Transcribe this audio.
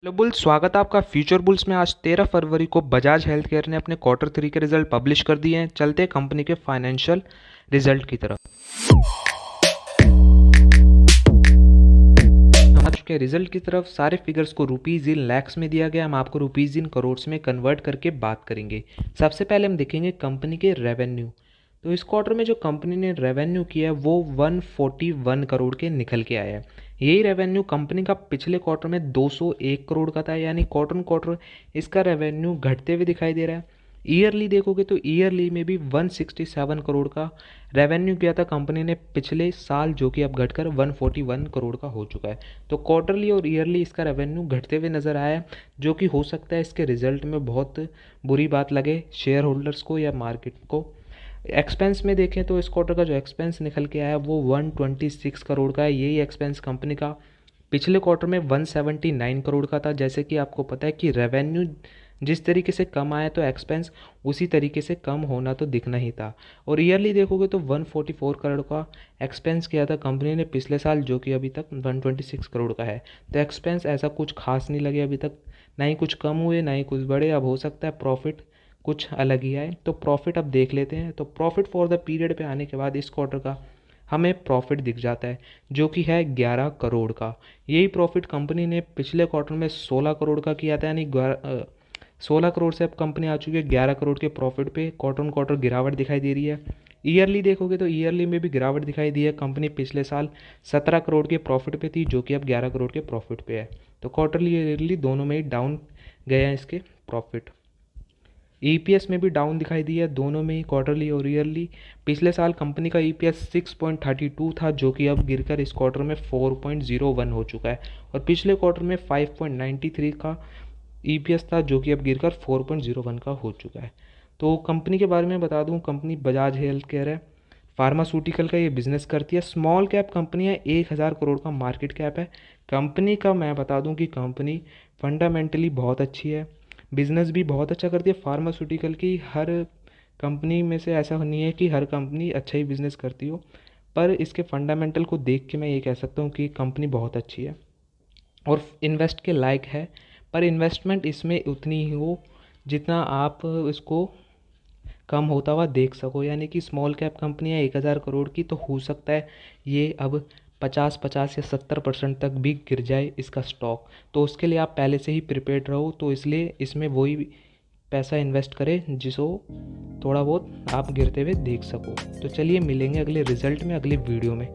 Hello bulls, स्वागत है आपका फ्यूचर बुल्स में। आज 13 फरवरी को बजाज हेल्थ केयर ने अपने क्वार्टर 3 के रिजल्ट पब्लिश कर दिए हैं। चलते हैं कंपनी के फाइनेंशियल रिजल्ट की तरफ। आज के रिजल्ट की तरफ सारे फिगर्स को रुपीज़ इन लैक्स में दिया गया। हम आपको रुपीज़ इन करोड़्स में कन्वर्ट करके बात करेंगे। सबसे पहले हम देखेंगे कंपनी के रेवेन्यू। तो इस क्वार्टर में जो कंपनी ने रेवेन्यू किया है वो 141 करोड़ के निकल के आया है। यही रेवेन्यू कंपनी का पिछले क्वार्टर में 201 करोड़ का था, यानी क्वार्टर क्वार्टर इसका रेवेन्यू घटते हुए दिखाई दे रहा है। ईयरली देखोगे तो ईयरली में भी 167 करोड़ का रेवेन्यू किया था कंपनी ने पिछले साल, जो कि अब घटकर 141 करोड़ का हो चुका है। तो क्वार्टरली और ईयरली इसका रेवेन्यू घटते हुए नज़र आया है, जो कि हो सकता है इसके रिजल्ट में बहुत बुरी बात लगे शेयर होल्डर्स को या मार्केट को। एक्सपेंस में देखें तो इस क्वार्टर का जो एक्सपेंस निकल के आया वो 126 करोड़ का है। यही एक्सपेंस कंपनी का पिछले क्वार्टर में 179 करोड़ का था। जैसे कि आपको पता है कि रेवेन्यू जिस तरीके से कम आया तो एक्सपेंस उसी तरीके से कम होना तो दिखना ही था। और ईयरली देखोगे तो 144 करोड़ का एक्सपेंस किया था कंपनी ने पिछले साल, जो कि अभी तक 126 करोड़ का है। तो एक्सपेंस ऐसा कुछ खास नहीं लगे अभी तक, ना ही कुछ कम हुए ना ही कुछ बढ़े। अब हो सकता है प्रॉफिट कुछ अलग ही आए। तो प्रॉफिट अब देख लेते हैं। तो प्रॉफिट फॉर द पीरियड पे आने के बाद इस क्वार्टर का हमें प्रॉफिट दिख जाता है, जो कि है 11 करोड़ का। यही प्रॉफिट कंपनी ने पिछले क्वार्टर में 16 करोड़ का किया था, यानी 16 करोड़ से अब कंपनी आ चुकी है 11 करोड़ के प्रॉफिट पे। क्वार्टर ऑन क्वार्टर गिरावट दिखाई दे रही है। ईयरली देखोगे तो ईयरली में भी गिरावट दिखाई दी है। कंपनी पिछले साल 17 करोड़ के प्रॉफिट पे थी, जो कि अब 11 करोड़ के प्रॉफिट पे है। तो क्वार्टरली ईयरली दोनों में ही डाउन गए हैं इसके प्रॉफिट। ईपीएस में भी डाउन दिखाई दी है, दोनों में ही क्वार्टरली और ईयरली। पिछले साल कंपनी का ईपीएस 6.32 था, जो कि अब गिरकर इस क्वार्टर में 4.01 हो चुका है। और पिछले क्वार्टर में 5.93 का ईपीएस था, जो कि अब गिरकर 4.01 का हो चुका है। तो कंपनी के बारे में बता दूं, कंपनी बजाज हेल्थ केयर है, फार्मास्यूटिकल का ये बिज़नेस करती है। स्मॉल कैप कंपनी है, 1000 करोड़ का मार्केट कैप है कंपनी का। मैं बता दूं कि कंपनी फंडामेंटली बहुत अच्छी है, बिज़नेस भी बहुत अच्छा करती है। फार्मास्यूटिकल की हर कंपनी में से ऐसा नहीं है कि हर कंपनी अच्छा ही बिज़नेस करती हो, पर इसके फंडामेंटल को देख के मैं ये कह सकता हूँ कि कंपनी बहुत अच्छी है और इन्वेस्ट के लायक है। पर इन्वेस्टमेंट इसमें उतनी ही हो जितना आप इसको कम होता हुआ देख सको, यानी कि स्मॉल कैप कंपनी है 1000 करोड़ की, तो हो सकता है ये अब 50 या 70% तक भी गिर जाए इसका स्टॉक। तो उसके लिए आप पहले से ही प्रिपेयर्ड रहो। तो इसलिए इसमें वही पैसा इन्वेस्ट करें जिसको थोड़ा बहुत आप गिरते हुए देख सको। तो चलिए मिलेंगे अगले रिजल्ट में, अगले वीडियो में।